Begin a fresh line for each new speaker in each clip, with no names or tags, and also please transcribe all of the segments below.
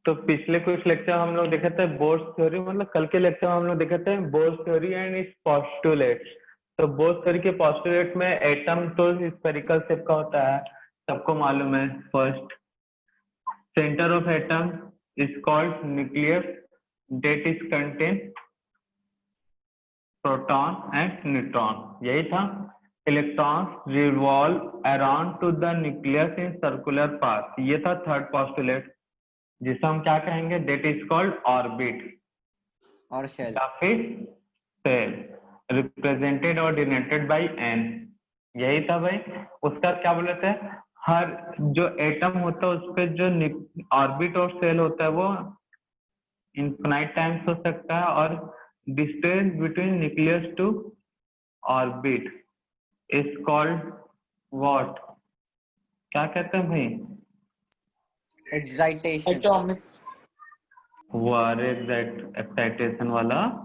तो पिछले कुछ लेक्चर हम लोग देखे थे बोर्स थ्योरी, मतलब कल के लेक्चर में हम लोग देखे थे Bohr's theory and its postulate. तो बोर्स थ्योरी के पोस्टुलेट में एटम तो स्फेरिकल शेप का होता है, सबको मालूम है। First, centre of atom is called nucleus, that is contain proton and neutron, यही था। Electrons revolve around to the nucleus in circular path, ये था थर्ड पोस्टुलेट, जिसे हम क्या कहेंगे, डेट इज कॉल्ड ऑर्बिट
और शेल
या फिर सेल, रिप्रेजेंटेड और डिनोटेड बाय एन, यही था भाई। उसका क्या बोले थे, हर जो एटम होता है उस पे जो ऑर्बिट और सेल होता है वो इनफिनाइट टाइम्स हो सकता है, और distance between nucleus to orbit is called what, क्या कहते हैं भाई?
एक्साइटेशन।
वो अरे एक्साइटेशन वाला।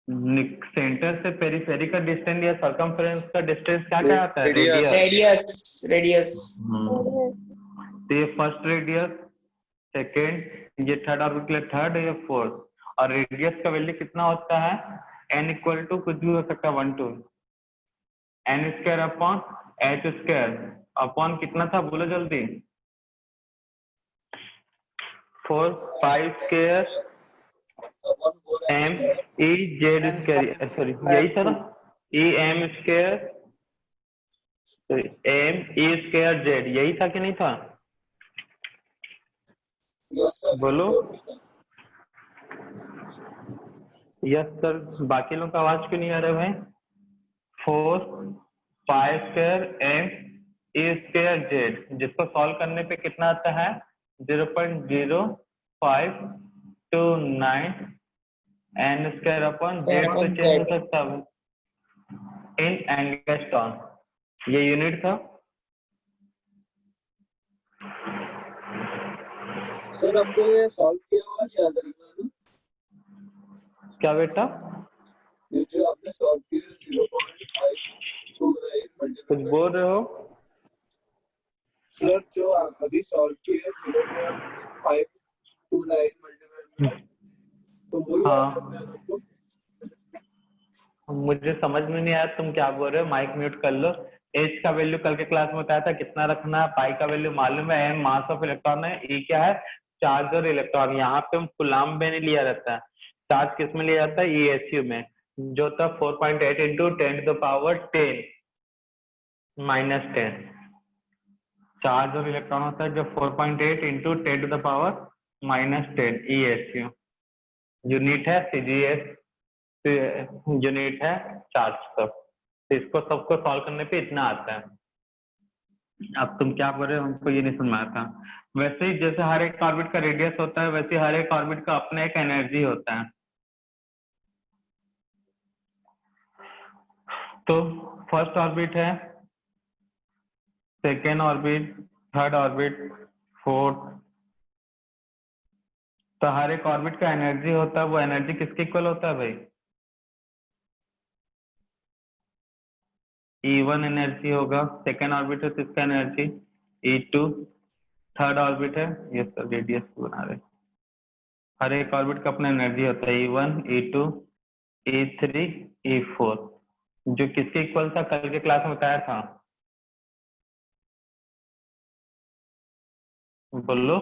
सेंटर से पेरिफेरी का डिस्टेंस या सर्कमफ्रेंस का डिस्टेंस क्या क्या आता है?
रेडियस।
तो ये फर्स्ट रेडियस, सेकेंड, ये थर्ड ऑर्बिट के लिए थर्ड, ये फोर्थ। और रेडियस का वैल्यू कितना होता है? n इक्वल टू कुछ भी हो सकता है, 1 to n square upon h square upon कितना था बोलो जल्दी, 4 pi square m e z square, sorry यही था ना, e m square m e square z, यही था कि नहीं था? बोलो यस सर। बाकी लोग का आवाज क्यों नहीं आ रहा भाई? 4 pi square m e square z, जिसको सॉल्व करने पे कितना आता है? 0.0529 n स्क्वायर अपॉन z तो चेंज हो सकता है इन एंगस्ट्रॉन, ये यूनिट था।
सर हमको ये सॉल्व किया हुआ याद रखना ना।
क्या बेटा?
ये जो आपने सॉल्व किया 0.529
कुछ बोल रहे हो?
सर जो अभी सॉल्व किया 0.529 मल्टीपल, तो वो याद रखना है आपको।
मुझे समझ में नहीं आया तुम क्या बोल रहे हो, माइक म्यूट कर लो। एच का वैल्यू कल के क्लास में बताया था कितना रखना है, पाई का वैल्यू मालूम है, एम मास ऑफ इलेक्ट्रॉन है, ई क्या है, चार्ज और इलेक्ट्रॉन। यहाँ पे हम कूलम्ब में नहीं लिया रहता है, चार्ज किस में लिया जाता है, ESU में, जो था 4.8 इंटू 10⁻10 -10। चार्ज और इलेक्ट्रॉन होता है जो 4.8 इंटू 10⁻10 ESU, यूनिट है CGS, यूनिट है चार्ज तक। तो इसको सबको सॉल्व करने पे इतना आता है। अब तुम क्या बोल रहे हो, हमको ये नहीं समझ में आता। वैसे ही जैसे हर एक ऑर्बिट का रेडियस होता है, वैसे हर एक ऑर्बिट का अपना एक एनर्जी होता है। तो फर्स्ट ऑर्बिट है, second orbit, third orbit, fourth. तो हर एक ऑर्बिट का एनर्जी होता है, वो एनर्जी किसके इक्वल होता है भाई? E1 एनर्जी होगा, सेकेंड ऑर्बिट है तो इसका एनर्जी E2, थर्ड ऑर्बिट है, ये सब रेडियस बना रहे, हर एक ऑर्बिट का अपना एनर्जी होता है E1, E2, E3, E4, जो किसके इक्वल था कल के क्लास में बताया था, बोलो।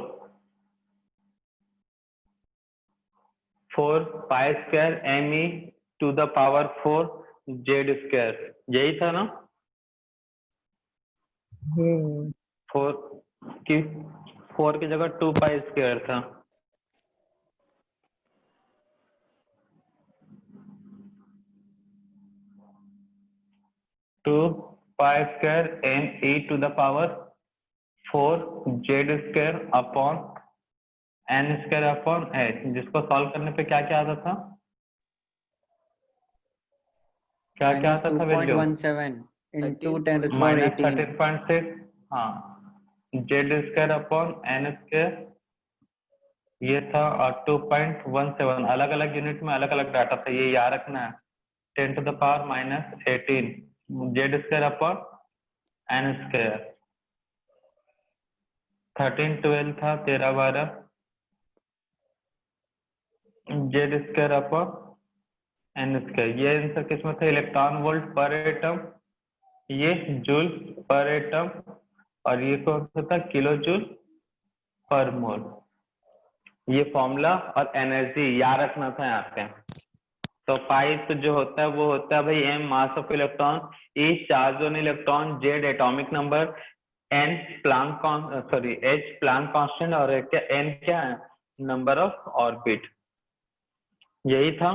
4 pi square m e to the power 4 z square, यही था ना? 4 की जगह 2 पाई स्क्वायर था। Two pi square m e to the power 4 z square upon n square upon h, जिसको सॉल्व करने पे क्या क्या आता था, क्या क्या आता था वैल्यू?
-2.17 into 10⁻18
-13.6, हाँ, z square upon n square, ये था। और 2.17, अलग अलग यूनिट में अलग अलग डाटा था, ये याद रखना है। 10⁻−18 z square upon n square, 13 12 था, 13 12 Z square upon N square. ये आंसर किसमें था? इलेक्ट्रॉन वोल्ट पर एटम, ये जूल पर एटम, और ये कौन सा था? किलो जूल पर मोल। ये फॉर्मूला और एनर्जी याद रखना था यहाँ पे। तो पाई तो जो होता है वो होता है भाई M mass of electron, E charge on electron, Z atomic number, N Planck sorry H Planck constant, और क्या एन क्या है? Number of orbit. यही था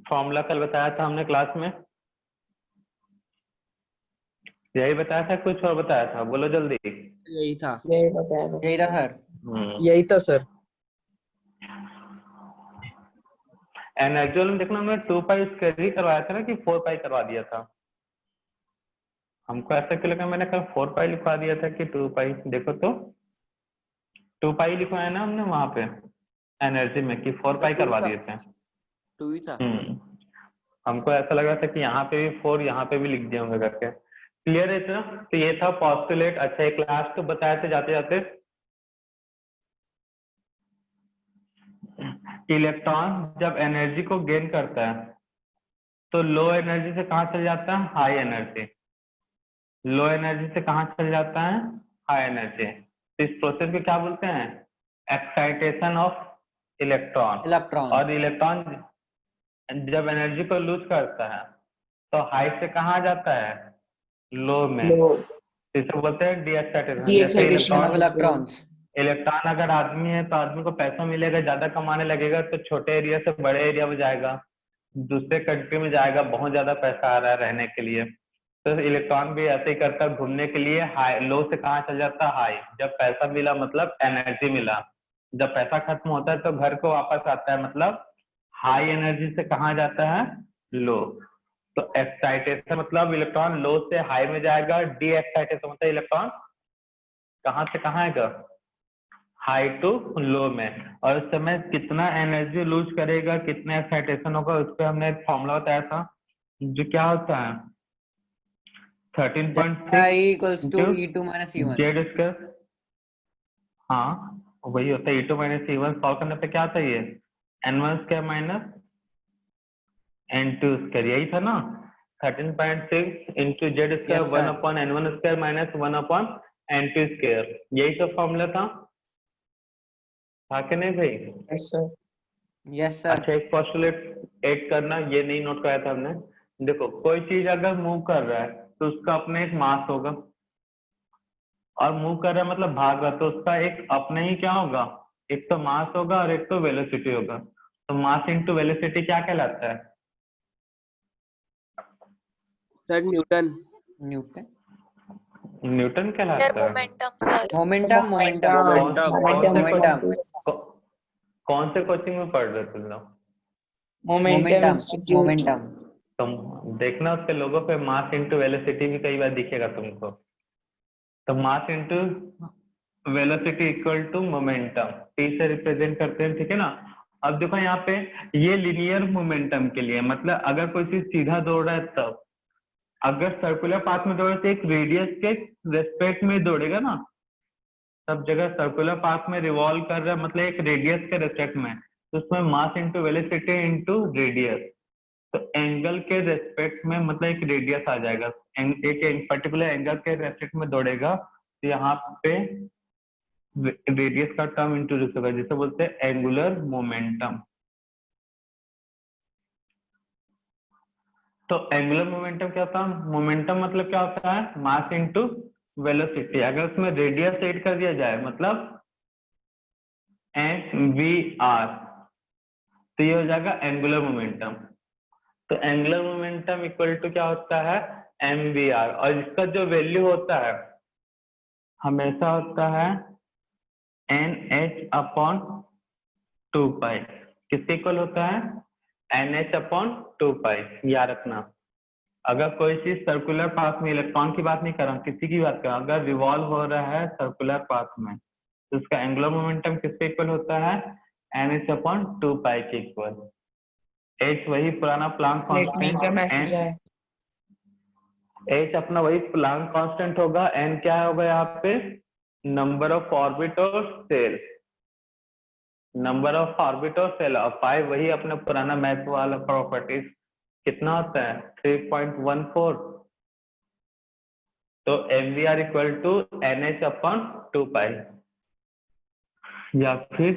फॉर्मूला, कल बताया था हमने क्लास में। यही बताया था, कुछ और बताया था? बोलो जल्दी।
यही था।
यही बताया था।
यही रहा सर।
यही था सर।
एनर्जी वाले में देखना, हमने 2 पाई स्क्वायर ही करवाया था ना कि 4 पाई करवा दिया था? हमको ऐसा क्यों लगा मैंने कल 4 पाई लिखवा दिया था कि 2 पाई? देखो तो 2 पाई लिखवाया ना हमने वहां पे एनर्जी में, कि 4 पाई करवा दिए थे।
2 ही था।
हमको ऐसा लगा था कि यहाँ पे भी 4 यहाँ पे भी लिख दिए होंगे करके। क्लियर है इतना? तो ये था पॉस्टुलेट। अच्छा एक लास्ट तो बताए थे जाते जाते, इलेक्ट्रॉन जब एनर्जी को गेन करता है तो लो एनर्जी से कहाँ चल जाता है? High energy. लो एनर्जी से कहाँ चल जाता है? High energy. तो इस प्रोसेस को क्या बोलते हैं? Excitation of electron.
इलेक्ट्रॉन।
और इलेक्ट्रॉन जब एनर्जी को लूज करता है तो हाई से कहाँ जाता है? लो में।
लो
इसे बोलते हैं डी एक्साइटेशन। जैसे
डीएक्साइटेशन
ऑफ
इलेक्ट्रॉन,
इलेक्ट्रॉन्स।
इलेक्ट्रॉन अगर आदमी है तो आदमी को पैसा मिलेगा, ज्यादा कमाने लगेगा तो छोटे एरिया से बड़े एरिया में जाएगा, दूसरे कंट्री में जाएगा, बहुत ज्यादा पैसा आ रहा है रहने के लिए। तो इलेक्ट्रॉन भी ऐसे ही करता है, घूमने के लिए हाई, लो से कहाँ चल जाता है? हाई। जब पैसा मिला मतलब एनर्जी मिला, जब पैसा खत्म होता है तो घर को वापस आता है, मतलब हाई एनर्जी से कहाँ जाता है? लो। तो एक्साइटेशन मतलब इलेक्ट्रॉन लो से हाई में जाएगा, डी एक्साइटेशन मतलब इलेक्ट्रॉन कहाँ से कहाँ आएगा? हाई टू लो में। और उस समय कितना एनर्जी लूज करेगा, कितना एक्साइटेशन होगा, उस पर हमने एक फॉर्मूला बताया था जो क्या होता है 13.6
equals two
into
E2 minus E1।
Z square. हाँ वही होता है E2 माइनस E1। सॉल्व करने पे क्या आता है? ये N1 square minus N2 square. यही था ना 13.6 into Z square
Yes,
1
sir.
Upon N1 square minus 1 upon N2 square. यही तो फॉर्मूला था कि नहीं भाई?
Yes sir.
Yes sir.
अच्छा एक पोस्टुलेट ऐड करना, ये नहीं नोट कराया था हमने। देखो कोई चीज अगर मूव कर रहा है तो उसका अपना एक मास होगा, और मूव कर रहा है मतलब भाग रहा है तो उसका एक अपने ही क्या होगा? एक तो मास होगा और एक तो वेलोसिटी होगा। तो मास इंटू वेलोसिटी क्या कहलाता है?
Sir Newton.
न्यूटन।
न्यूटन कहलाता है।
मोमेंटम। मोमेंटम।
कौन से कोचिंग में पढ़ रहे तुम लोग?
Momentum
momentum.
इंस्टीट्यूट।
मोमेंटम।
तुम देखना उसके लोगों पे मास इंटू वेलोसिटी भी कई बार दिखेगा तुमको। तो mass into velocity equal to momentum, T से रिप्रेजेंट करते हैं, ठीक है ना? अब देखो यहाँ पे ये लिनियर मोमेंटम के लिए, मतलब अगर कोई चीज सीधा दौड़ रहा है तब, अगर सर्कुलर पाथ में दौड़े तो एक रेडियस के रेस्पेक्ट में दौड़ेगा ना, सब जगह सर्कुलर पाथ में रिवॉल्व कर रहा है मतलब एक रेडियस के रेस्पेक्ट में, तो उसमें मास इंटू वेलोसिटी इंटू रेडियस। तो एंगल के रेस्पेक्ट में मतलब एक रेडियस आ जाएगा, एक पर्टिकुलर एंगल के रेस्पेक्ट में दौड़ेगा तो यहाँ पे रेडियस का टर्म इंट्रोड्यूस होगा, जिसे बोलते हैं एंगुलर मोमेंटम। तो एंगुलर मोमेंटम क्या होता है? मोमेंटम मतलब क्या होता है? मास इंटू वेलोसिटी। अगर उसमें रेडियस ऐड कर दिया जाए मतलब mvr, तो ये हो जाएगा एंगुलर मोमेंटम। तो एंगुलर मोमेंटम इक्वल टू क्या होता है? mvr। और इसका जो वैल्यू होता है हमेशा होता है nh अपॉन 2 पाई। किसके इक्वल होता है? nh अपॉन 2 पाई। याद रखना, अगर कोई चीज सर्कुलर पाथ में, इलेक्ट्रॉन की बात नहीं कर रहा हूँ, किसी की बात कर रहा हूँ, अगर रिवॉल्व हो रहा है सर्कुलर पाथ में तो उसका एंगुलर मोमेंटम किसके इक्वल होता है? nh अपॉन 2 पाई के इक्वल। h वही पुराना प्लांक
का मैसेज
कांस्टेंट,
है।
h अपना वही प्लांक कांस्टेंट होगा, n क्या होगा यहाँ पे? नंबर ऑफ ऑर्बिट और सेल। नंबर ऑफ ऑर्बिट और सेल और पाई वही अपना पुराना मैथ वाला प्रॉपर्टीज कितना होता है 3.14। तो MVR equal to NH upon 2 pi या फिर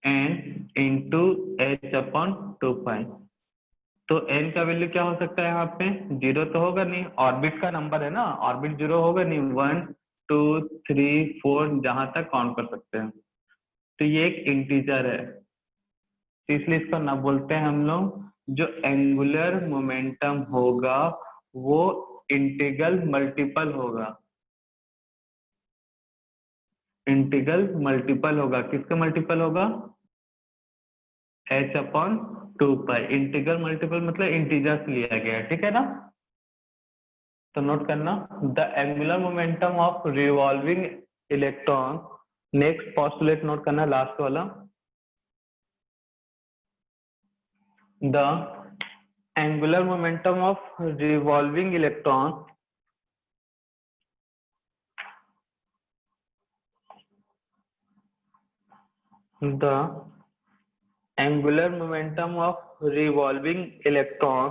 N into H upon 2 pi. तो N का वैल्यू क्या हो सकता है यहाँ पे, जीरो तो होगा नहीं, ऑर्बिट का नंबर है ना, ऑर्बिट जीरो होगा नहीं, 1 2 3 4 जहां तक काउंट कर सकते हैं। तो ये एक इंटीजर है, तो इसलिए इसको ना बोलते हैं हम लोग, जो एंगुलर मोमेंटम होगा वो इंटीग्रल मल्टीपल होगा। इंटीग्रल मल्टीपल होगा, किसका मल्टीपल होगा, h अपॉन 2 पाई। इंटीग्रल मल्टीपल मतलब इंटीजर्स लिया गया है, ठीक है ना। तो नोट करना, the angular momentum of revolving electron, next postulate note करना लास्ट वाला, the angular momentum of revolving electron the angular momentum of revolving electron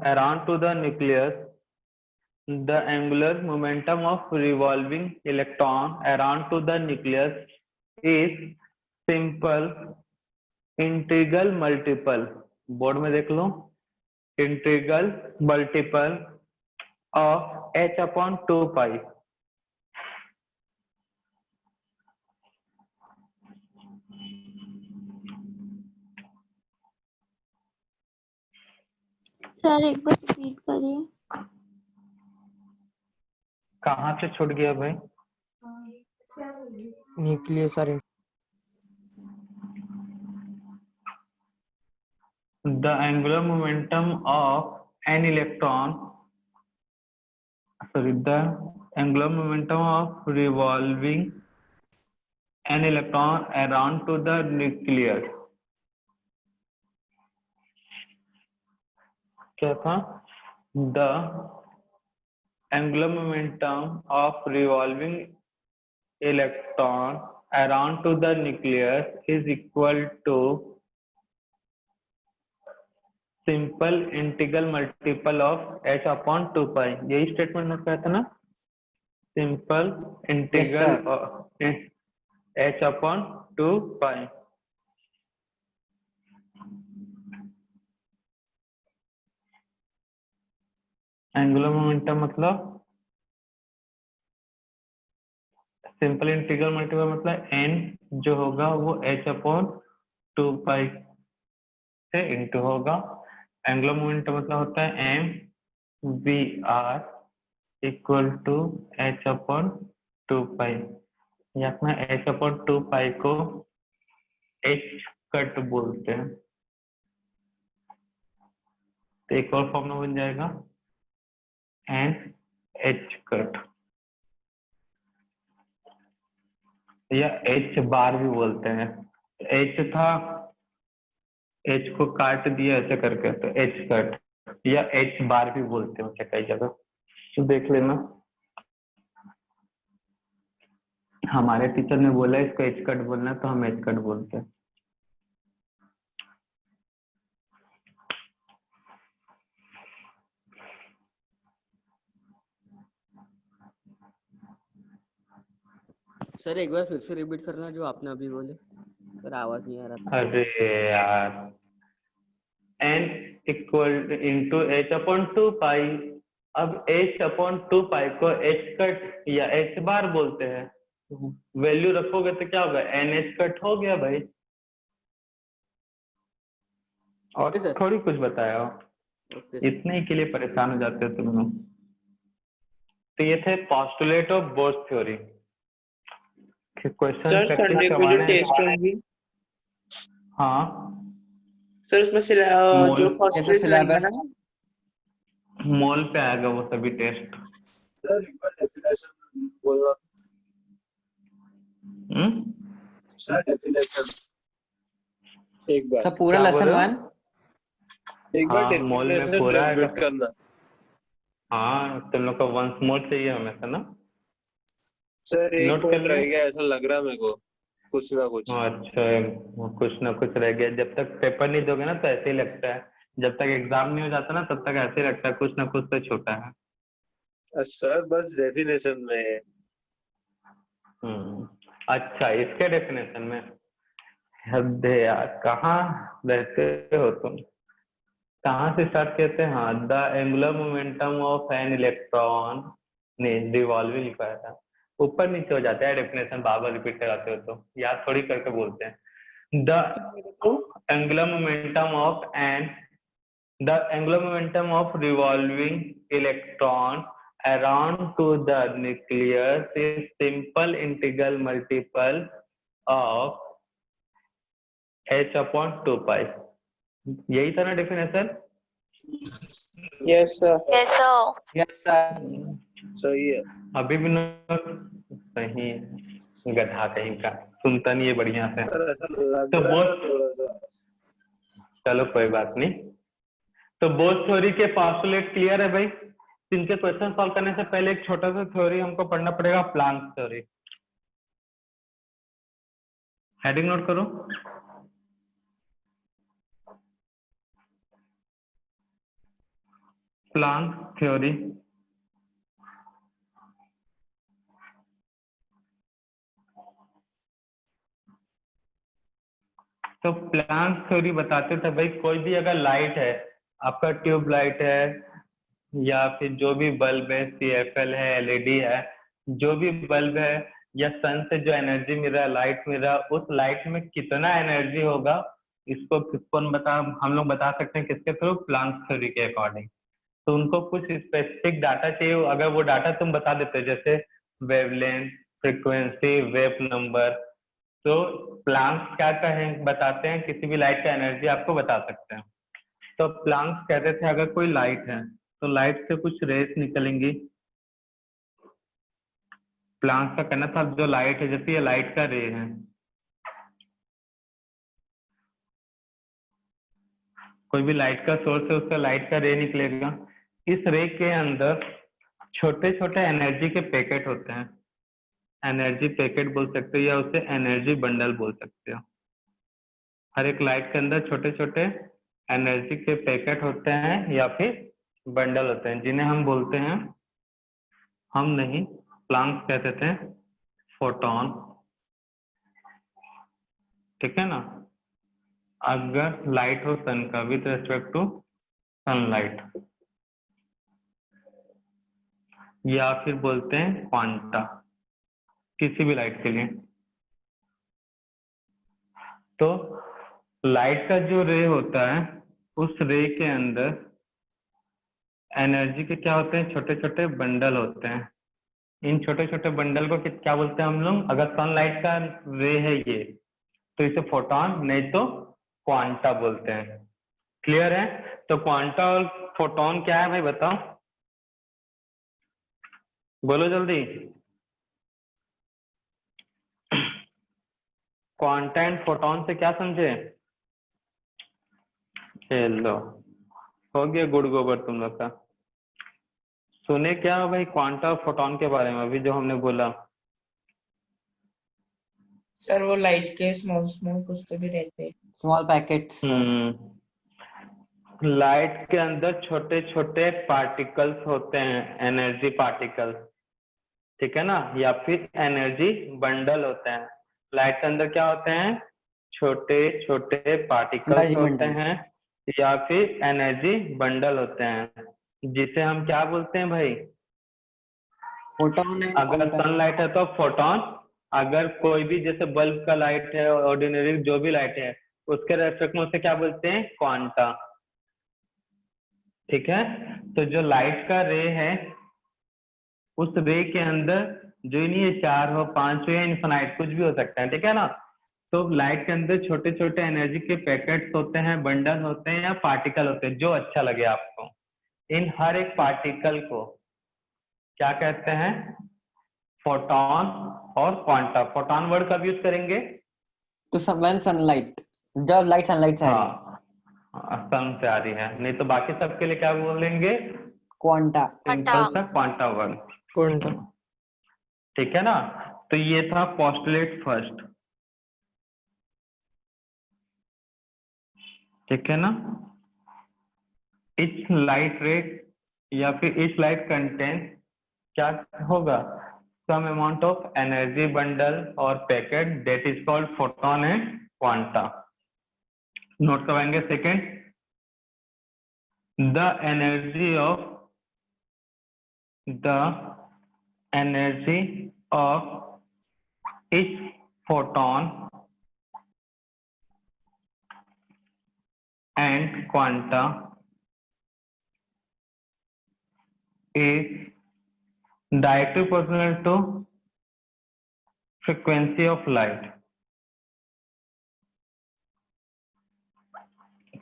around to the nucleus, the angular momentum of revolving electron around to the nucleus is simple integral multiple, board में देख लो, integral multiple of h upon 2 pi।
Sir एक बार repeat करिए।
कहाँ से छूट गया भाई,
nucleus और
the angular momentum of an electron, sorry, the angular momentum of revolving an electron around to the nucleus, क्या था, the angular momentum of revolving electron around to the nucleus is equal to simple integral multiple of h upon 2 पाई। यही statement note किया था ना, simple integral h upon 2 पाई। Angular momentum मतलब simple integral multiple मतलब n जो होगा वो h upon 2 पाई से इंटू होगा। एंगुलर मोमेंटम मतलब होता है MVR equal to h upon 2 pi, या अपना h अपॉन 2 पाई को h कट बोलते हैं। तो एक और फॉर्मूला बन जाएगा एन h कट, या h बार भी बोलते हैं। h था, h को काट दिया ऐसे करके तो h कट, या h बार भी बोलते हैं उसे कई जगह, तो देख लेना। हमारे टीचर ने बोला इसको h कट बोलना, तो हम h कट बोलते हैं।
सर एक बार फिर से रिपीट करना जो आपने अभी बोले, सर आवाज नहीं आ रहा था।
अरे यार, n equal into h upon 2 पाई। अब h अपॉन 2 पाई को h कट या h बार बोलते हैं, वैल्यू रखोगे तो क्या होगा, NH कट हो गया भाई, और
सर।
थोड़ी कुछ बताया हो,
ओके
इतने ही के लिए परेशान हो जाते हो तुम लोग। तो ये थे postulate of bourse theory. Question
sir Sunday को जो टेस्ट होंगी,
हाँ
सर उसमें
मोल
जो फर्स्ट
जैसा
पेज रहेगा
सिलेबस
ना,
मोल पे आएगा वो सभी टेस्ट।
सर एक बार डेफिनेशन बोलना। सर डेफिनेशन एक बार,
सब पूरा
क्या
लेसन
बोल रहे हो?
1
एक बार
हाँ, मोल में
डेफिनेशन
पूरा आएगा।
रिपीट करना।
हाँ तुम लोग को वंस मोर चाहिए हमेशा ना।
सर एक
नोट कर
पॉइंट रह
लिया?
गया ऐसा लग रहा है मेरे को, कुछ ना कुछ।
अच्छा, वो कुछ ना कुछ रह गया। जब तक पेपर नहीं दोगे ना तो ऐसे ही लगता है, जब तक एग्जाम नहीं हो जाता ना तब तक ऐसे ही लगता है कुछ ना कुछ तो छूटा है।
सर बस डेफिनेशन में है।
अच्छा, इसके डेफिनेशन में हद है यार, कहाँ रहते हो तुम, कहाँ से स्टार्ट करते हैं? हाँ, the angular momentum of an electron, नहीं रिवॉल्विंग लिखा था, ऊपर नीचे हो जाता है डेफिनेशन, बार बार रिपीट कराते हो तो याद थोड़ी करके बोलते हैं। The angular momentum of N the angular momentum of revolving electron around to the nucleus is simple integral multiple of h upon 2 pi। यही था ना definition?
Yes sir.
Yes, sir.
Yes, sir.
सही है।
अभी भी नोट सही, गधा कहीं का, सुनता नहीं है बढ़िया से।
सर ऐसा लग
तो
रहा है
बोथ,
थोड़ा सा।
चलो कोई बात नहीं। तो बोथ थ्योरी के पोस्टुलेट क्लियर है भाई? इनके क्वेश्चन सॉल्व करने से पहले एक छोटा सा थ्योरी हमको पढ़ना पड़ेगा, प्लांक थ्योरी। हेडिंग नोट करो। Planck theory. तो प्लांक थ्योरी बताते थे भाई, कोई भी अगर लाइट है, आपका ट्यूब लाइट है या फिर जो भी बल्ब है, CFL है, LED है, जो भी बल्ब है या सन से जो एनर्जी मिल रहा है, लाइट मिल रहा है, उस लाइट में कितना एनर्जी होगा, इसको किसको हम लोग बता सकते हैं किसके थ्रू? प्लांक थ्योरी के अकॉर्डिंग। तो उनको कुछ स्पेसिफिक डाटा चाहिए, अगर वो डाटा तुम बता देते हो जैसे वेवलेंथ, फ्रीक्वेंसी, वेव नंबर, तो प्लांक्स क्या कहें बताते हैं, किसी भी लाइट का एनर्जी आपको बता सकते हैं। तो प्लांक्स कहते थे अगर कोई लाइट है तो लाइट से कुछ रेस निकलेंगी। प्लांक्स का कहना था जो लाइट है, जैसे ये लाइट का रे है, कोई भी लाइट का सोर्स है उसका लाइट का रे निकलेगा। इस रे के अंदर छोटे छोटे एनर्जी के पैकेट होते हैं, एनर्जी पैकेट बोल सकते हो या उसे एनर्जी बंडल बोल सकते हो। हर एक लाइट के अंदर छोटे छोटे एनर्जी के पैकेट होते हैं या फिर बंडल होते हैं, जिन्हें हम बोलते हैं, हम नहीं प्लांक्स कहते थे, फोटोन। ठीक है ना? अगर लाइट हो सन का विथ रेस्पेक्ट टू सनलाइट, या फिर बोलते हैं क्वांटा, किसी भी लाइट के लिए। तो लाइट का जो रे होता है, उस रे के अंदर एनर्जी के क्या होते हैं? छोटे छोटे बंडल होते हैं। इन छोटे छोटे बंडल को क्या बोलते हैं हम लोग? अगर सनलाइट का रे है ये, तो इसे फोटोन नहीं तो क्वांटा बोलते हैं। क्लियर है? तो क्वांटा और फोटोन क्या है भाई बताओ, बोलो जल्दी। क्वांटा एंड फोटोन से क्या समझे? चलो, हो गया गुड़ गोबर तुम लोग का। सुने क्या भाई क्वांटा और फोटोन के बारे में अभी जो हमने बोला?
सर वो लाइट के स्मॉल स्मॉल कुछ तो भी रहते हैं।
Small packets, sir.
लाइट के अंदर छोटे छोटे पार्टिकल्स होते हैं, एनर्जी पार्टिकल्स, ठीक है ना, या फिर एनर्जी बंडल होते हैं। लाइट के अंदर क्या होते हैं? छोटे छोटे पार्टिकल्स
Energy
होते
bundle.
हैं या फिर एनर्जी बंडल होते हैं, जिसे हम क्या बोलते हैं भाई?
Photon and
अगर
quantum.
सनलाइट है तो फोटोन, अगर कोई भी जैसे बल्ब का लाइट है, ऑर्डिनरी जो भी लाइट है, उसके रेस्पेक्ट में उसे क्या बोलते हैं? क्वांटा। ठीक है? तो जो लाइट का रे है, उस रे के अंदर जो ही नहीं है, 4 हो, 5 हो या इन्फिनाइट कुछ भी हो सकता है, ठीक है ना? तो लाइट के अंदर छोटे छोटे एनर्जी के पैकेट्स होते हैं, बंडल होते हैं या पार्टिकल होते हैं, जो अच्छा लगे आपको। इन हर एक पार्टिकल को क्या कहते हैं? फोटोन और क्वांटा। फोटोन वर्ड कब यूज करेंगे?
To when sunlight. जब sunlight से आ रही है.
हाँ, सन से आ रही है, नहीं तो बाकी सबके लिए क्या बोलेंगे?
क्वांटा।
सिंपल सा क्वांटा वर्ड,
क्वांटा।
ठीक है ना। तो ये था पोस्टुलेट फर्स्ट, ठीक है ना। इच लाइट रेट या फिर इच लाइट कंटेंट क्या होगा, some amount of energy bundle और packet that is called photon and quanta. Note करवाएंगे second, the energy of each photon and quanta is directly proportional to frequency of light,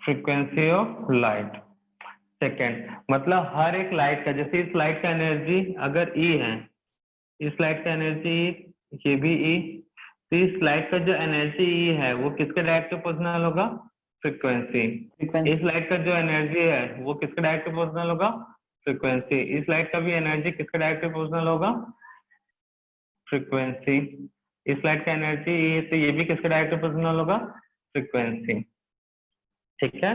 frequency of light। Second, मतलब हर एक light का, जैसे इस light का energy अगर E है, इस लाइट का एनर्जी ये भी E, तो इस लाइट का जो एनर्जी E है वो किसके डायरेक्ट प्रोपोर्शनल होगा, फ्रीक्वेंसी। इस लाइट का जो एनर्जी है वो किसके डायरेक्ट प्रोपोर्शनल होगा, फ्रीक्वेंसी। इस लाइट का भी एनर्जी किसके डायरेक्ट प्रोपोर्शनल होगा, फ्रीक्वेंसी। इस लाइट का एनर्जी E है तो ये भी किसके डायरेक्ट प्रोपोर्शनल होगा, फ्रीक्वेंसी, ठीक है।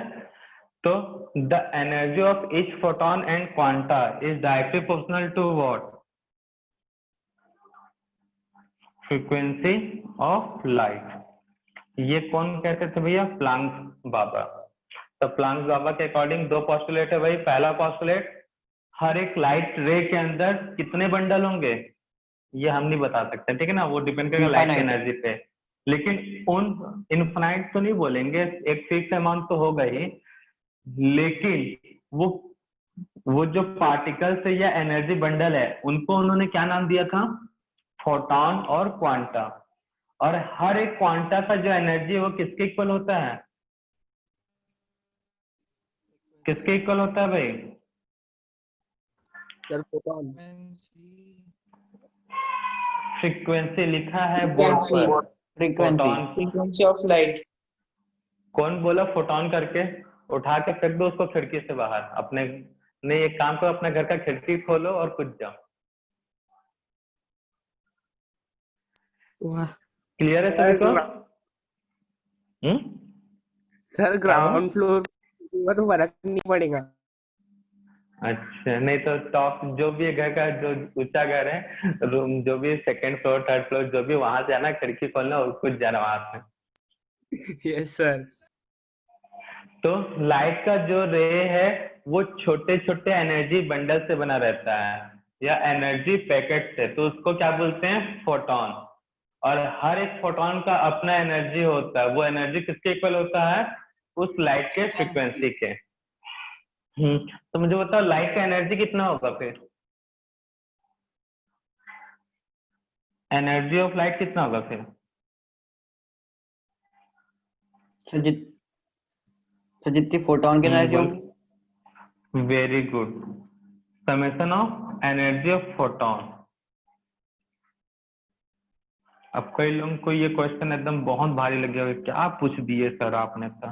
तो the energy of each photon and quanta is directly proportional to what, frequency of light. ये कौन कहते थे भैया, प्लांक बाबा। तो प्लांक बाबा के अकॉर्डिंग दो पोस्टुलेट है भाई। पहला पोस्टुलेट, हर एक लाइट रे के अंदर कितने बंडल होंगे ये हम नहीं बता सकते, ठीक है ना, वो डिपेंड करेगा लाइट की एनर्जी पे। लेकिन उन इनफाइनाइट तो नहीं बोलेंगे, एक फिक्स अमाउंट तो होगा ही, लेकिन वो जो पार्टिकल्स है या एनर्जी बंडल है उनको उन्होंने क्या नाम दिया था, फोटॉन और क्वांटा। और हर एक क्वांटा का जो एनर्जी है वो किसके इक्वल होता है, किसके इक्वल होता है भाई,
सर फोटोन।
फ्रीक्वेंसी लिखा है बोर्ड पर,
frequency.
Photon.
Frequency of light.
कौन बोला फोटॉन करके, उठा के फेंक दो उसको खिड़की से बाहर। अपने नहीं, एक काम करो, अपने घर का खिड़की खोलो और कूद जाओ। क्लियर है सभी को?
सर ग्राउंड फ्लोर तो फर्क नहीं पड़ेगा।
अच्छा, नहीं तो टॉप जो भी घर का जो ऊंचा घर है, रूम जो भी सेकंड फ्लोर थर्ड फ्लोर जो भी, वहां से आना, खिड़की खोलना और कुछ जाना वहां से।
Yes sir.
तो लाइट का जो रे है वो छोटे छोटे एनर्जी बंडल से बना रहता है या एनर्जी पैकेट से, तो उसको क्या बोलते हैं, फोटॉन। और हर एक फोटॉन का अपना एनर्जी होता है, वो एनर्जी किसके इक्वल होता है, उस लाइट के फ्रीक्वेंसी के। तो मुझे बताओ लाइट का एनर्जी कितना होगा फिर, एनर्जी ऑफ लाइट कितना होगा फिर?
तो जितनी फोटोन की एनर्जी होगी,
very good, summation of energy of photon. अब कई लोगों को ये क्वेश्चन एकदम बहुत भारी लग गया, क्या पूछ दिए सर आपने तो।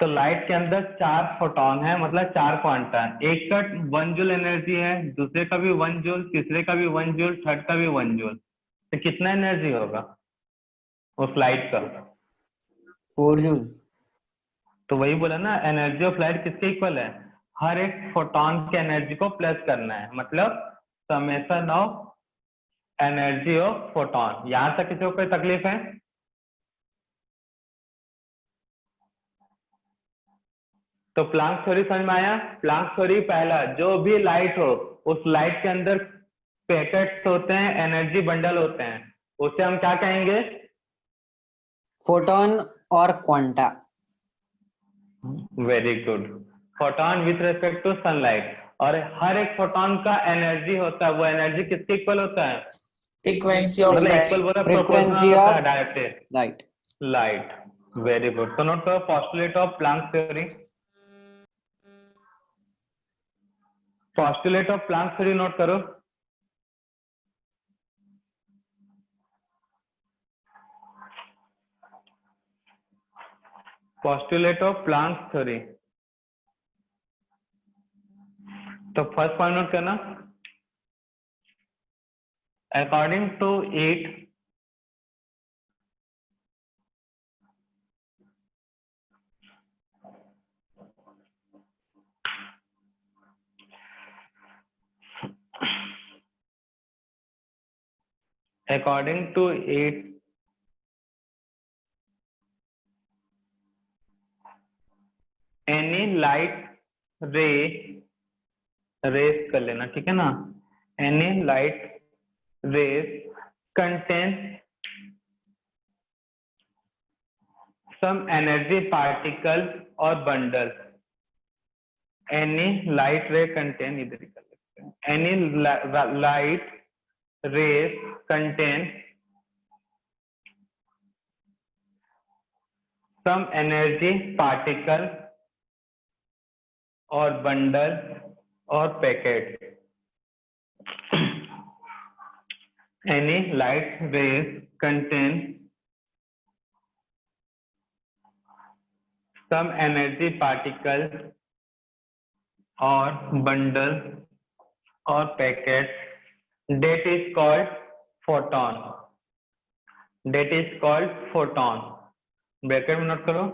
तो लाइट के अंदर 4 फोटॉन है, मतलब 4 क्वांटा है। एक का 1 जूल एनर्जी है, दूसरे का भी 1 जूल, तीसरे का भी 1 जूल, थर्ड का भी 1 जूल। तो कितना एनर्जी होगा उस लाइट का?
4 जूल।
तो वही बोला ना, एनर्जी ऑफ लाइट किसके इक्वल है, हर एक फोटॉन के एनर्जी को प्लस करना है, मतलब summation of energy of photon. यहां तक किसी को कोई तकलीफ है? तो प्लांक थ्योरी समझ में आया? प्लांक थ्योरी पहला, जो भी लाइट हो उस लाइट के अंदर पैकेट्स होते हैं, एनर्जी बंडल होते हैं, उसे हम क्या कहेंगे,
फोटोन और quanta.
Very good, photon with respect to sunlight. और हर एक फोटॉन का एनर्जी होता है, वो एनर्जी किसके इक्वल होता है,
Frequency of
मतलब
light.
इक्वल बोला
Frequency
प्रोपोर्शनल होता है
of
direct
light.
Light. Very good. तो नोट करो postulate of Planck theory, postulate of Planck theory note करो। पोस्टुलेट ऑफ प्लांक थ्योरी, तो फर्स्ट पॉइंट नोट करना, according to it according to it any light ray rays कर लेना, ठीक है ना, any light rays contains some energy particles or bundles. Any light ray contain, इधर ही कर लेते हैं, any light rays contain some energy particle or bundle or packet. Any light rays contain some energy particles or bundle or packet that is called photon. That is called photon. Bracket में note करो,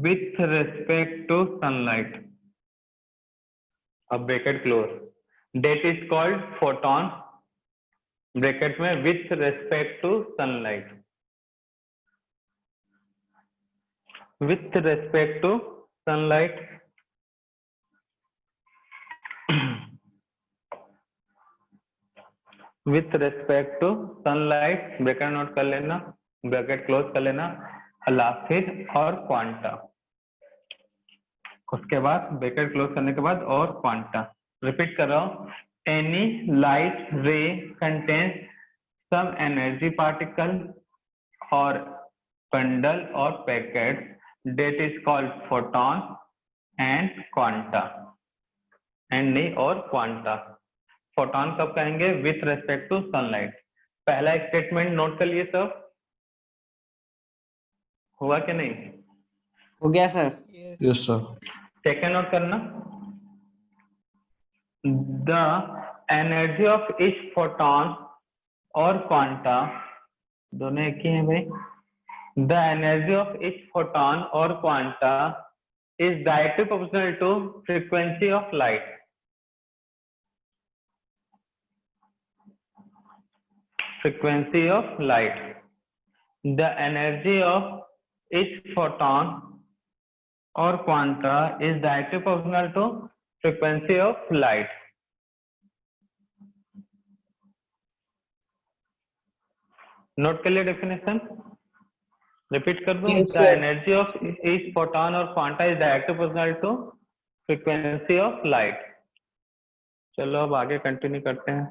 with respect to sunlight. अब bracket close. That is called photon. Bracket में with respect to sunlight. With respect to sunlight. With respect to sunlight, bracket note कर लेना, bracket close कर लेना, फिर और क्वांटा, उसके बाद ब्रैकेट क्लोज करने के बाद और क्वांटा. रिपीट कर रहा हूं, any light ray contains some energy particle और बंडल और packet that is called photon and quanta. And नहीं और क्वांटा. फोटॉन कब कहेंगे? With respect to sunlight. पहला स्टेटमेंट नोट कर लिए सब, हुआ कि नहीं?
हो गया sir.
Yes sir.
Second note करना, the energy of each photon और क्वांटा, दोनों एक ही हैं भाई. The energy of each photon और quanta is directly proportional to frequency of light. Frequency of light. The energy of each photon or quanta is directly proportional to frequency of light. Note कर लिए definition. Repeat कर दूं.
Yes,
The
sir.
energy of each photon or quanta is directly proportional to frequency of light. चलो अब आगे continue करते हैं,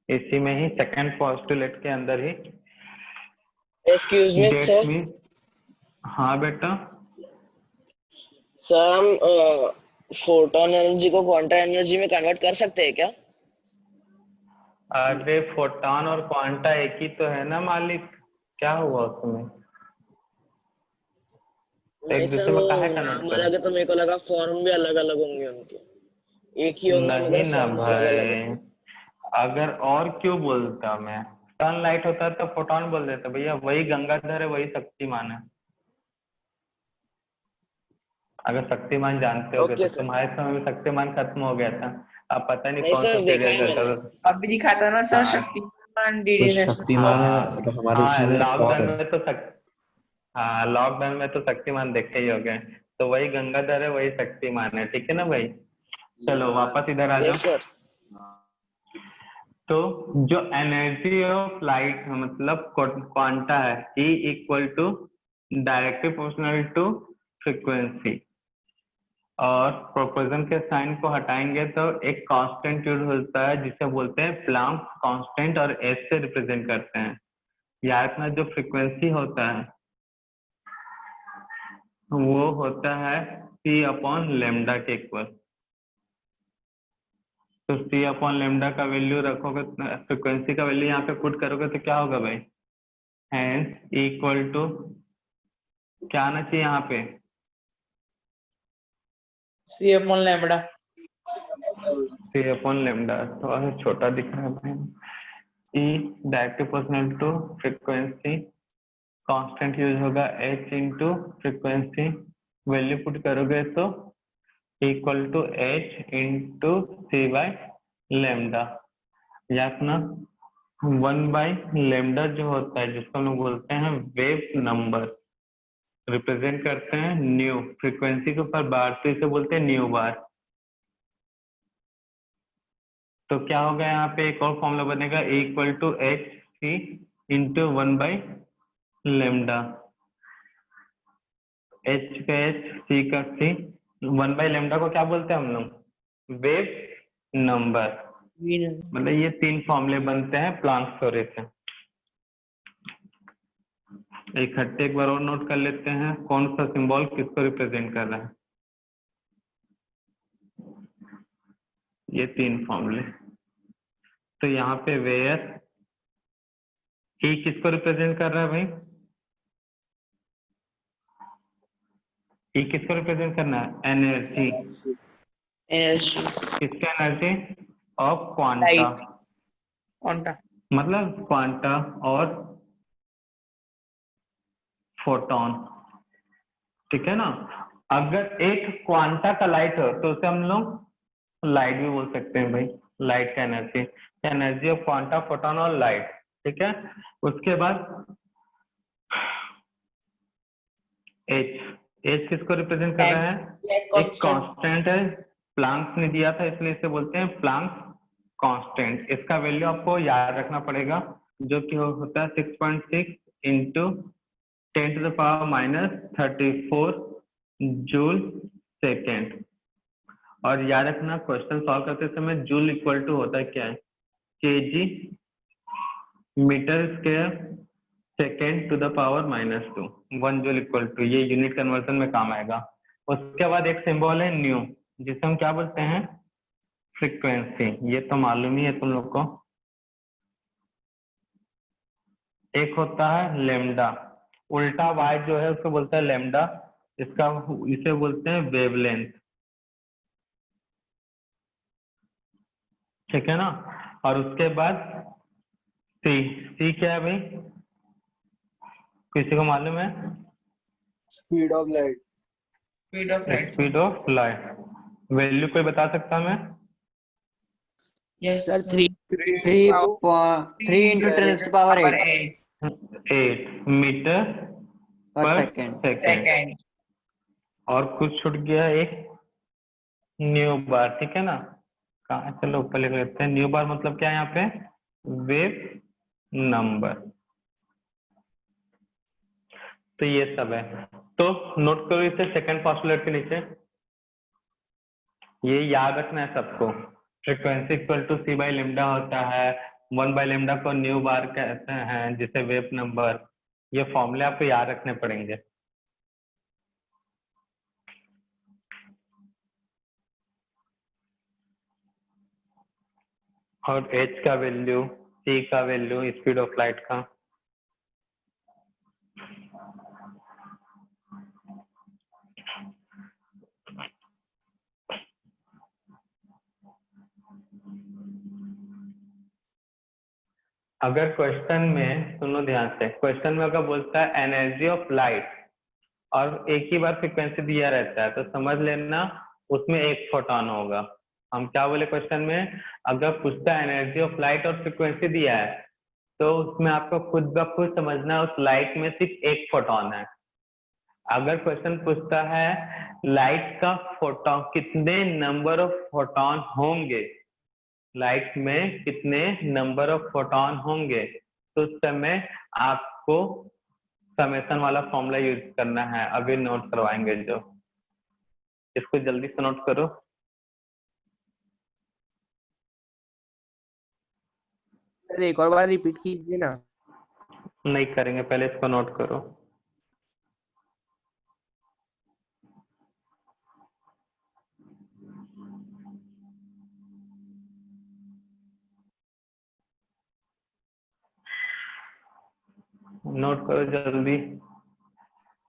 इसी में ही सेकंड पोस्टुलेट के अंदर ही.
Excuse me
That
sir.
means, हाँ बेटा.
सर हम फोटोन एनर्जी को क्वांटम एनर्जी में कन्वर्ट कर सकते हैं क्या?
अरे फोटॉन और क्वांटा एक ही तो है ना मालिक, क्या हुआ उसमें?
नहीं
एक
सर,
दूसरे
वो
में काहे कन्वर्ट
हमारे आगे तो मेरे को लगा फॉर्म भी अलग अलग होंगे उनके. एक ही होंगे
नहीं
मगर
ना
फॉर्म अलग अलग है.
भाई, अगर और क्यों बोलता मैं, सनलाइट होता तो फोटॉन बोल देता भैया. वही गंगाधर है, वही शक्तिमान है. अगर शक्तिमान जानते होगे
Okay,
तो
sir.
तुम्हारे समय में शक्तिमान खत्म हो गया था, अब पता नहीं
नहीं
कौन सा
sir, देखा
पीरियड
है
रहता
मैंने.
था.
अभी दिखाता ना सर,
हाँ.
शक्तिमान डीडी
कुछ
नेशनल.
शक्तिमान है हमारे
हाँ,
इसमें थॉर
लॉकडाउन
है.
में तो हाँ, लॉकडाउन में तो शक्तिमान देखे ही हो गए. तो वही गंगाधर है, वही शक्तिमान है. ठीक है ना भाई? चलो वापस इधर आ जाओ.
Yes sir.
तो जो एनर्जी ऑफ लाइट मतलब क्वांटा है, E equal to directly proportional to frequency, और प्रोपोर्शन के साइन को हटाएंगे तो एक कांस्टेंट यूज होता है जिसे बोलते हैं प्लैंक कांस्टेंट, और S से रिप्रेजेंट करते हैं. याद में जो फ्रीक्वेंसी होता है वो होता है C अपॉन लेमडा के इक्वल. तो C अपॉन लेमडा का वैल्यू रखोगे, फ्रीक्वेंसी का वैल्यू यहाँ पे पुट करोगे तो क्या होगा भाई? हेंस इक्वल टू क्या आना चाहिए यहाँ पे?
C upon lambda.
C upon lambda, थोड़ा सा छोटा दिख रहा है भाई। E directly proportional to frequency, constant use होगा h into frequency, value put करोगे तो equal to h into C by lambda, या अपना 1/λ जो होता है जिसको हम लोग बोलते हैं वेव नंबर, रिप्रेजेंट करते हैं न्यू, फ्रीक्वेंसी के ऊपर बार, तो इसे बोलते हैं न्यू बार। तो क्या होगा यहाँ पे एक और फॉर्मूला बनेगा equal to H C into 1/λ, H का एच, सी का सी, 1/λ को क्या बोलते हैं हम लोग, वेव नंबर। मतलब ये 3 फॉर्मूले बनते हैं प्लांक थ्योरी से। इकट्ठे एक बार और नोट कर लेते हैं कौन सा सिंबल किसको रिप्रेजेंट कर रहा है। ये 3 फॉर्मूले। तो यहाँ पे वेयर ई किसको रिप्रेजेंट कर रहा है भाई, ई किसको रिप्रेजेंट करना है, एनर्जी,
एनर्जी
किसका energy, of quanta,
light quanta
मतलब क्वांटा और फोटोन, ठीक है ना। अगर एक क्वांटा का लाइट हो तो उसे हम लोग लाइट भी बोल सकते हैं भाई, लाइट का energy, energy of quanta, photon और लाइट, ठीक है। उसके बाद एच, एच किसको रिप्रेजेंट कर रहा है, एक कांस्टेंट है, प्लांक ने दिया था इसलिए इसे बोलते हैं प्लांक कांस्टेंट। इसका वैल्यू आपको याद रखना पड़ेगा जो कि होता है 6.6 इंटू 10⁻⁻34 जूल सेकेंड। और याद रखना क्वेश्चन सॉल्व करते समय जूल इक्वल टू होता है क्या है, K G metre square second to the power -2, 1 joule equal to, ये यूनिट कन्वर्जन में काम आएगा। उसके बाद एक सिंबल है न्यू, जिसे हम क्या बोलते हैं, फ्रीक्वेंसी, ये तो मालूम ही है तुम लोग को। एक होता है लेमडा, उल्टा वाई जो है उसको बोलता है लेमडा, इसका इसे बोलते हैं वेवलेंथ, ठीक है ना। और उसके बाद सी, सी क्या है भाई, किसी को मालूम है,
speed of light.
Speed of light
speed of light, value कोई बता सकता है मैं,
yes
sir 3 into 10⁻8
8 metre
per
पर
second.
सेकेंड। और कुछ छूट गया एक न्यू बार, ठीक है ना, कहाँ, चलो ऊपर लिख लेते हैं। न्यू बार मतलब क्या है यहाँ पे, वेव नंबर। तो ये सब है, तो नोट करो इसे सेकंड पोस्टुलेट के नीचे, ये याद रखना है सबको। Frequency equal to C by lambda होता है, 1/λ को न्यू बार कहते हैं जिसे वेव नंबर। ये फॉर्मूले आपको याद रखने पड़ेंगे। और h का वैल्यू, c का वैल्यू, स्पीड ऑफ लाइट का। अगर क्वेश्चन में, सुनो ध्यान से, क्वेश्चन में अगर बोलता है एनर्जी ऑफ लाइट और एक ही बार फ्रीक्वेंसी दिया रहता है तो समझ लेना उसमें एक फोटॉन होगा। हम क्या बोले क्वेश्चन में, अगर पूछता है एनर्जी ऑफ लाइट और फ्रीक्वेंसी दिया है तो उसमें आपको खुद ब खुद समझना है उस लाइट में सिर्फ एक फोटॉन है। अगर क्वेश्चन पूछता है लाइट का फोटॉन, कितने नंबर ऑफ फोटॉन होंगे, लाइट में कितने नंबर ऑफ फोटॉन होंगे, तो उस समय आपको समेशन वाला फॉर्मूला यूज करना है। अभी नोट करवाएंगे जो, इसको जल्दी से नोट करो।
सर एक और बार रिपीट कीजिए ना।
नहीं करेंगे, पहले इसको नोट करो। नोट करो जल्दी।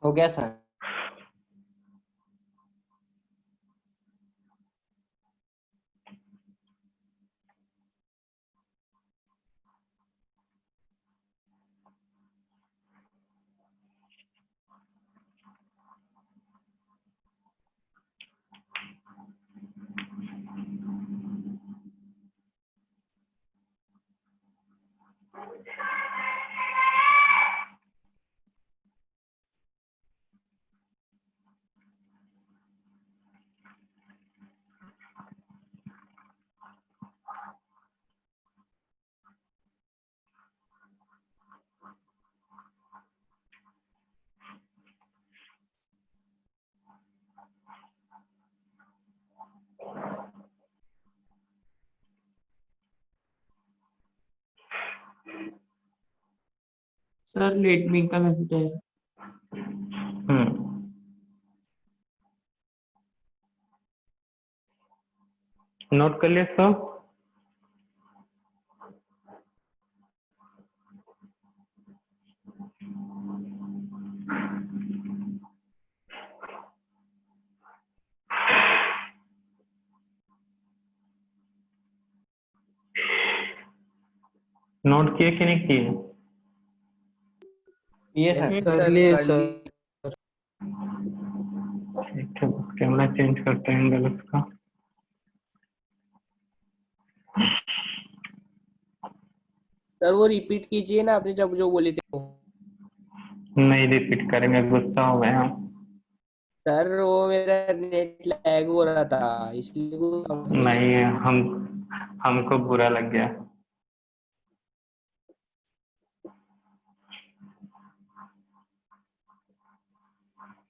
हो गया सर।
सर लेट मी का मैसेज है।
नोट कर लिए सब? नोट किए कि नहीं किए?
ये सर
Yes,
कर
sir,
लिए
कर
सर।
लिए।
ठीक है, कैमरा चेंज करते हैं एंगल उसका।
सर वो रिपीट कीजिए ना आपने जब जो बोले थे वो।
नहीं रिपीट करेंगे, गुस्सा हो गए हम।
सर वो मेरा नेट लैग हो रहा था इसलिए वो समझ नहीं
नहीं है, हमको बुरा लग गया।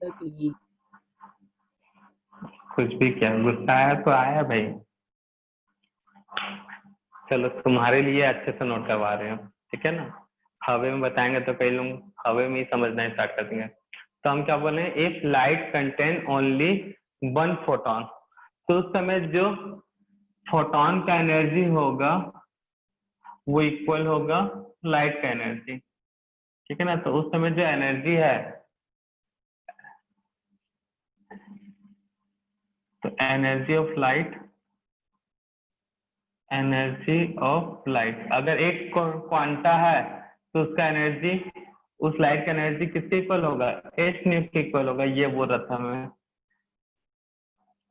Sir please.
कुछ भी क्या, गुस्सा आया तो आया भाई। चलो तुम्हारे लिए अच्छे से नोट करवा रहे हो, ठीक है ना। हवे में बताएंगे तो कई लोग हवे में ही समझना स्टार्ट कर देंगे। तो हम क्या बोले, if light contain only 1 photon, तो उस समय जो फोटोन का एनर्जी होगा वो इक्वल होगा लाइट का एनर्जी, ठीक है ना। तो उस समय जो एनर्जी है, तो एनर्जी ऑफ लाइट अगर एक क्वांटा है तो उसका एनर्जी, उस लाइट का एनर्जी किसके इक्वल होगा, एच न्यू के इक्वल होगा। ये बोल रहा था मैं।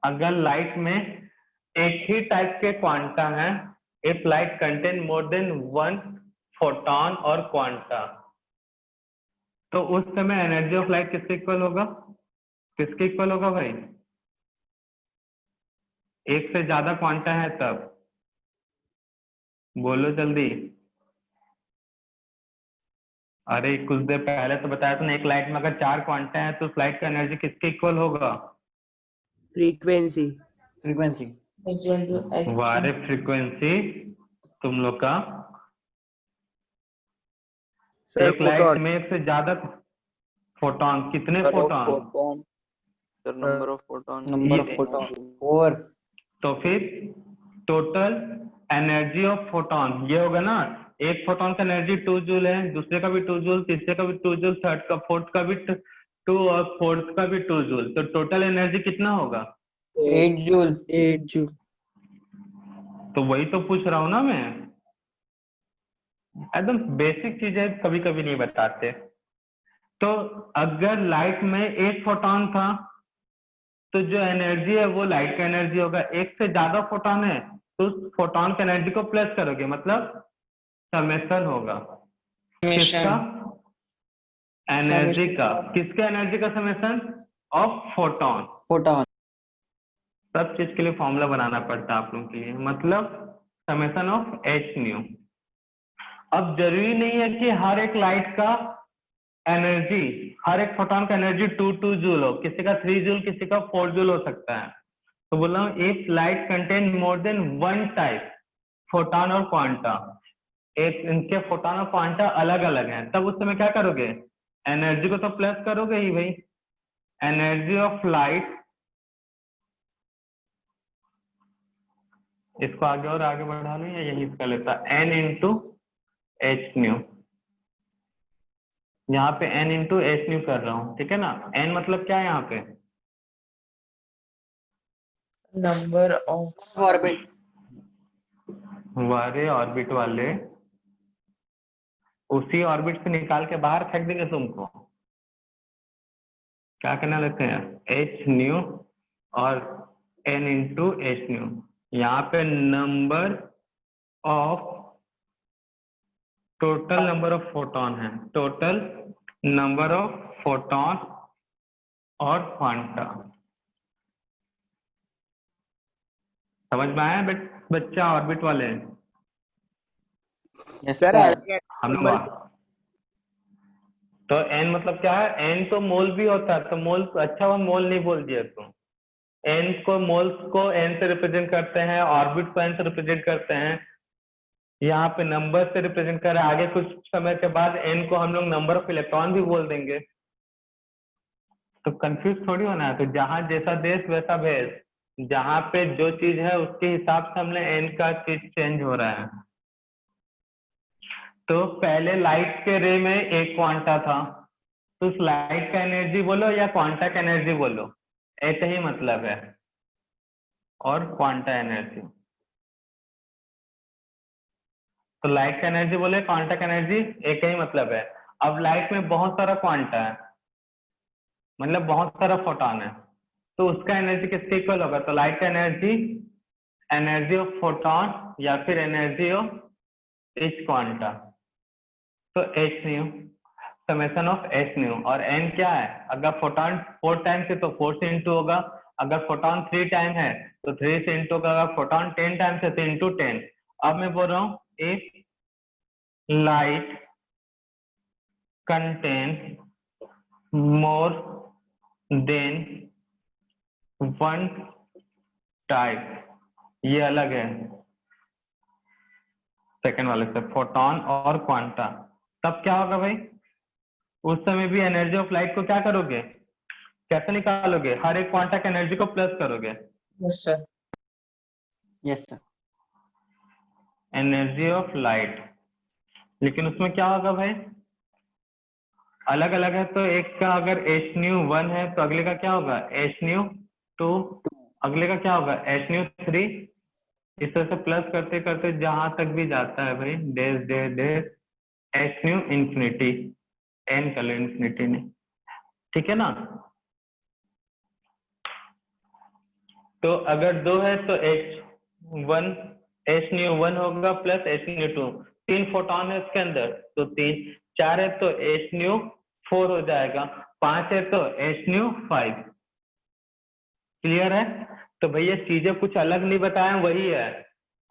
अगर लाइट में एक ही टाइप के क्वांटा है, if light contain more than 1 photon और क्वांटा, तो उस समय एनर्जी ऑफ लाइट किसके इक्वल होगा, किसके इक्वल होगा भाई? एक से ज्यादा क्वांटा है तब, बोलो जल्दी। अरे कुछ देर पहले तो बताया था ना, एक लाइट में अगर 4 क्वांटा है तो उस लाइट का एनर्जी किसके इक्वल होगा?
फ्रीक्वेंसी।
फ्रीक्वेंसी।
वारे फ्रीक्वेंसी तुम लोग का।
सर
एक लाइट
फोटोन।
में एक से ज्यादा फोटोन, कितने photon?
Number of photon.
Number of photon 4।
तो फिर टोटल एनर्जी ऑफ फोटोन ये होगा ना, एक फोटोन का एनर्जी 2 जूल है, दूसरे का भी 2 जूल, तीसरे का भी 2 जूल, थर्ड का, फोर्थ का भी 2 और फोर्थ का भी 2 जूल। तो टोटल एनर्जी कितना होगा?
8 जूल।
8 जूल।
तो वही तो पूछ रहा हूं ना मैं, एकदम बेसिक चीजें कभी कभी नहीं बताते। तो अगर लाइट में एक फोटोन था तो जो एनर्जी है वो लाइट का एनर्जी होगा। एक से ज्यादा फोटोन है तो उस फोटोन की एनर्जी को प्लस करोगे, मतलब समेशन होगा। किसका? एनर्जी का। किसके एनर्जी का समेशन? Of photon.
फोटोन।
सब चीज के लिए फॉर्मूला बनाना पड़ता है आप लोगों के लिए, मतलब समेशन ऑफ एच न्यू। अब जरूरी नहीं है कि हर एक लाइट का एनर्जी, हर एक फोटोन का एनर्जी 2 जूल हो, किसी का 3 जूल, किसी का 4 जूल हो सकता है। तो बोल रहा हूँ if light contain more than 1 type photon और क्वांटा, एक इनके फोटोन और क्वांटा अलग अलग हैं, तब उस समय क्या करोगे? एनर्जी को तो प्लस करोगे ही भाई। एनर्जी ऑफ लाइट, इसको आगे और आगे बढ़ा लूं या यही कर लेता, एन इंटू एच न्यू। यहाँ पे n इंटू एच न्यू कर रहा हूँ, ठीक है ना। n मतलब क्या है यहाँ पे?
Number of
orbit.
वारे ऑर्बिट वाले उसी ऑर्बिट से निकाल के बाहर फेंक देंगे तुमको। क्या करना लेते हैं, एच न्यू और n इंटू एच न्यू। यहाँ पे number of, total number of photon है, टोटल नंबर ऑफ फोटोन और क्वांटा। समझ में आया बच्चा ऑर्बिट वाले?
Yes
sir
sir.
हम लोग तो n मतलब क्या है, n तो मोल भी होता है, तो मोल, अच्छा वो मोल नहीं बोल दिया तुम। n को, मोल्स को n से रिप्रेजेंट करते हैं, ऑर्बिट को n से रिप्रेजेंट करते हैं। यहाँ पे नंबर से रिप्रेजेंट कर रहा है, आगे कुछ समय के बाद n को हम लोग नंबर ऑफ इलेक्ट्रॉन भी बोल देंगे, तो कंफ्यूज थोड़ी होना है। तो जहां जैसा देश वैसा भेष, जहां पे जो चीज है उसके हिसाब से हमने n का चीज चेंज हो रहा है। तो पहले लाइट के रे में एक क्वांटा था, तो उस लाइट का एनर्जी बोलो या क्वांटा का एनर्जी बोलो, एक ही मतलब है, और क्वांटा एनर्जी। तो लाइट का एनर्जी बोले क्वांटा का एनर्जी, एक ही मतलब है। अब लाइट में बहुत सारा क्वांटा है, मतलब बहुत सारा फोटॉन है, तो उसका एनर्जी किसके इक्वल होगा? तो लाइट का एनर्जी, एनर्जी ऑफ फोटॉन या फिर एनर्जी ऑफ ईच क्वांटा, तो H new, summation of H new. और एन क्या है? अगर फोटॉन 4 टाइम्स है तो 4 से इंटू होगा, अगर फोटॉन 3 टाइम है तो 3 से इंटू होगा, अगर फोटॉन 10 टाइम्स है तो इंटू 10। अब मैं बोल रहा हूँ if light contain more than 1 type, ये अलग है सेकेंड वाले से, फोटॉन और क्वांटा, तब क्या होगा भाई? उस समय भी एनर्जी ऑफ लाइट को क्या करोगे, कैसे निकालोगे? हर एक क्वांटा की एनर्जी को प्लस करोगे,
yes sir.
Yes, sir.
Energy of light. लेकिन उसमें क्या होगा भाई, अलग अलग है, तो एक का अगर एच न्यू 1 है तो अगले का क्या होगा? एच न्यू 2, अगले का क्या होगा? H new 3। इस तरह से प्लस करते करते जहां तक भी जाता है भाई, डेज डे डेज एच न्यू इंफिनिटी, एन कर लो इंफिनिटी ने, ठीक है ना? तो अगर 2 है तो H1, एच न्यू 1 होगा प्लस एच न्यू 2, 3 फोटॉन है इसके अंदर तो 3, 4 है तो एच न्यू 4 हो जाएगा, 5 है तो एच न्यू 5। क्लियर है? तो भैया चीजें कुछ अलग नहीं बताया, वही है।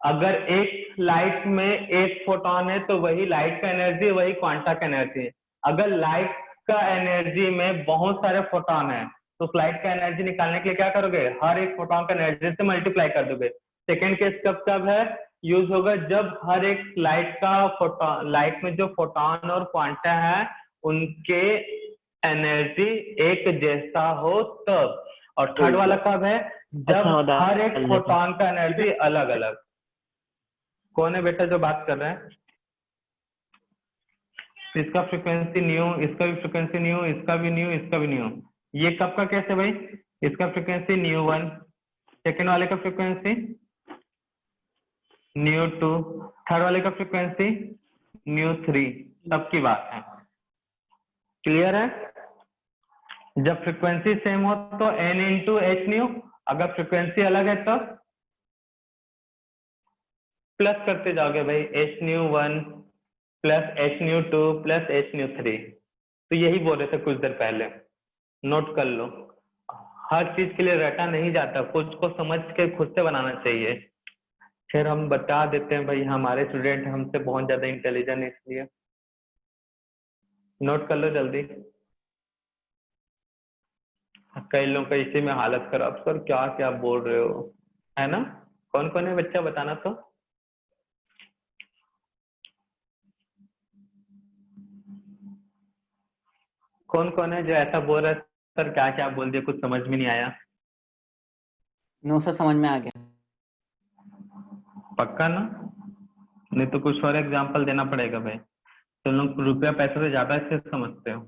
अगर एक लाइट में एक फोटॉन है तो वही लाइट का एनर्जी, वही क्वांटा का एनर्जी है। अगर लाइट का एनर्जी में बहुत सारे फोटॉन है तो उस लाइट का एनर्जी निकालने के लिए क्या करोगे? हर एक फोटॉन का एनर्जी से मल्टीप्लाई कर दोगे। सेकेंड केस कब कब है यूज होगा? जब हर एक लाइट का फोटॉन, लाइट में जो फोटॉन और क्वांटा है उनके एनर्जी एक जैसा हो तब। और थर्ड वाला कब है? जब हर एक फोटॉन का एनर्जी अलग अलग। कौन है बेटा जो बात कर रहे हैं? इसका फ्रीक्वेंसी न्यू, इसका भी फ्रीक्वेंसी न्यू, इसका भी न्यू, इसका भी न्यू। ये कब का कैसे भाई? इसका फ्रीक्वेंसी न्यू 1, सेकेंड वाले का फ्रीक्वेंसी न्यू 2, थर्ड वाले का फ्रीक्वेंसी न्यू 3, तब की बात है। क्लियर है? जब फ्रीक्वेंसी सेम हो तो n इंटू एच न्यू, अगर फ्रीक्वेंसी अलग है तो प्लस करते जाओगे भाई, H new 1 plus H new 2 plus H new 3। तो यही बोल रहे थे कुछ देर पहले, नोट कर लो। हर चीज के लिए रटा नहीं जाता, कुछ को समझ के खुद से बनाना चाहिए। फिर हम बता देते हैं भाई हमारे स्टूडेंट हमसे बहुत ज्यादा इंटेलिजेंट है, इसलिए नोट कर लो जल्दी। कई लोगों का इसी में हालत खराब, सर क्या क्या बोल रहे हो, है ना? कौन कौन है बच्चा बताना तो? कौन कौन है जो ऐसा बोल रहा है सर क्या क्या बोल दिया, कुछ समझ में नहीं आया?
No, sir, समझ में आ गया।
पक्का ना? नहीं तो कुछ और एग्जांपल देना पड़ेगा भाई। तुम लोग रुपया पैसे से ज्यादा अच्छे से समझते हो।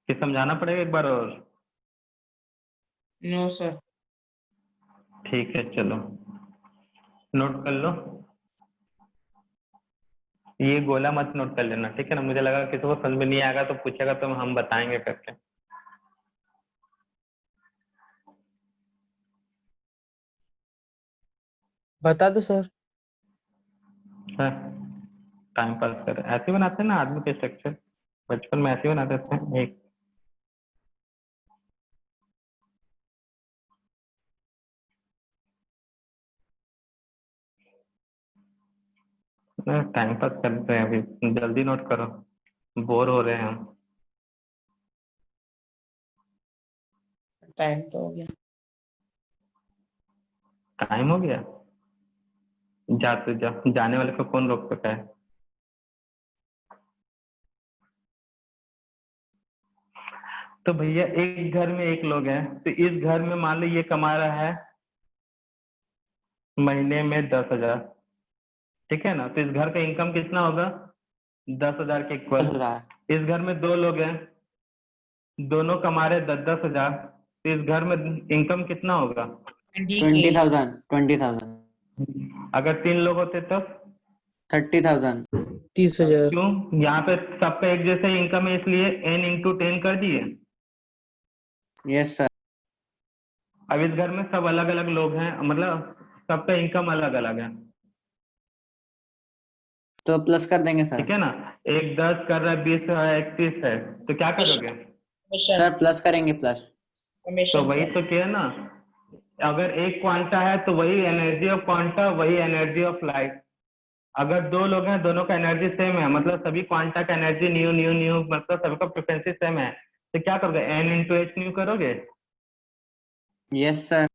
कि समझाना पड़ेगा एक बार और?
No sir.
ठीक है चलो नोट कर लो। ये गोला मत नोट कर लेना, ठीक है ना? मुझे लगा किसी को समझ में नहीं आएगा तो पूछेगा तो हम बताएंगे करके।
बता दो सर।
टाइम पास कर ऐसे बनाते हैं ना आदमी के स्ट्रक्चर, बचपन में ऐसे बनाते थे। एक टाइम पास करते हैं, अभी जल्दी नोट करो, बोर हो रहे हैं हम।
टाइम तो हो गया।
टाइम हो गया, जा तू जा, जाने वाले को कौन रोक सका है। तो भैया एक घर में एक लोग हैं, तो इस घर में मान लो ये कमा रहा है महीने में 10,000, ठीक है ना। तो इस घर का इनकम कितना होगा, 10,000 के इक्वल।
10,000।
इस घर में दो लोग हैं, दोनों कमा रहे 10,000, तो इस घर में इनकम कितना होगा।
20K
20,000। 20,000।
अगर 3 लोग होते तब
30,000।
30,000।
क्यों, यहाँ पे सबका एक जैसा इनकम है इसलिए n इंटू 10 कर दिए।
Yes sir.
अब इस घर में सब अलग अलग लोग हैं, मतलब सबका इनकम अलग अलग है,
तो प्लस कर देंगे
ठीक
सर।
है ना। एक 10 कर रहा है, 20 है, 31 है, तो क्या करोगे।
कमीशन
सर प्लस करेंगे प्लस।
तो
कमीशन
वही तो किया ना, अगर एक क्वांटा है तो वही एनर्जी ऑफ क्वांटा, वही एनर्जी ऑफ लाइट। अगर दो लोग हैं, दोनों का एनर्जी सेम है, मतलब सभी क्वांटा का एनर्जी न्यू न्यू न्यू, मतलब सबका फ्रिक्वेंसी सेम है, तो क्या करोगे, n इंटू एच न्यू करोगे।
Yes sir.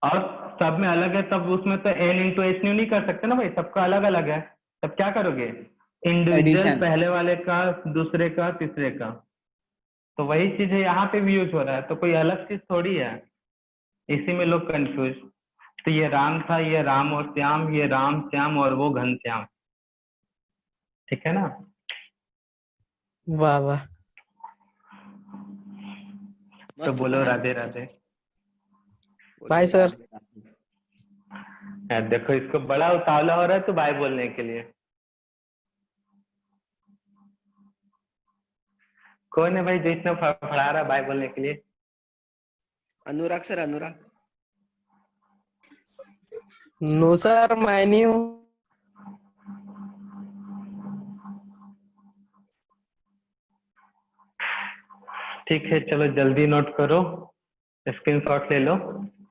और सब में अलग है, तब उसमें तो n इंटू एच न्यू नहीं कर सकते ना भाई, सबका अलग अलग है। तब क्या करोगे, इंडिविजुअल
एडिशन।
पहले वाले का, दूसरे का, तीसरे का। तो वही चीज है यहाँ पे भी यूज हो रहा है, तो कोई अलग चीज थोड़ी है, इसी में लोग कंफ्यूज। तो ये राम था, ये राम और श्याम, ये राम श्याम और वो घनश्याम, ठीक है ना।
वाह वाह।
तो बोलो राधे राधे।
Bye sir.
देखो इसको बड़ा उतावला हो रहा है तो बाय बोलने के लिए। कौन है भाई जो इतना फड़फड़ा रहा है बाय बोलने के लिए।
अनुराग सर, अनुराग।
नो सर, मैं नहीं हूँ।
ठीक है चलो जल्दी नोट करो, स्क्रीनशॉट ले लो,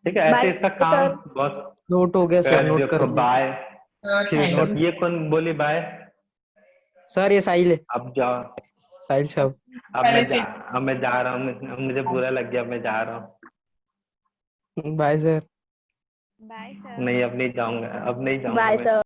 ठीक है। ऐसे
Bye,
इसका काम
sir.
बहुत
नोट हो गया सर, नोट कर
देखो
लिया।
बाय। ठीक
थैंक
है, ये कौन बोली बाय।
सर ये साहिल है,
अब जाओ,
साहिल साहब।
पहले से
अब मैं जा रहा हूँ, मुझे बुरा लग गया, मैं जा रहा हूँ।
Bye sir.
Bye, sir.
नहीं अब नहीं जाऊंगा, अब नहीं जाऊंगा
Bye,
मैं।
sir.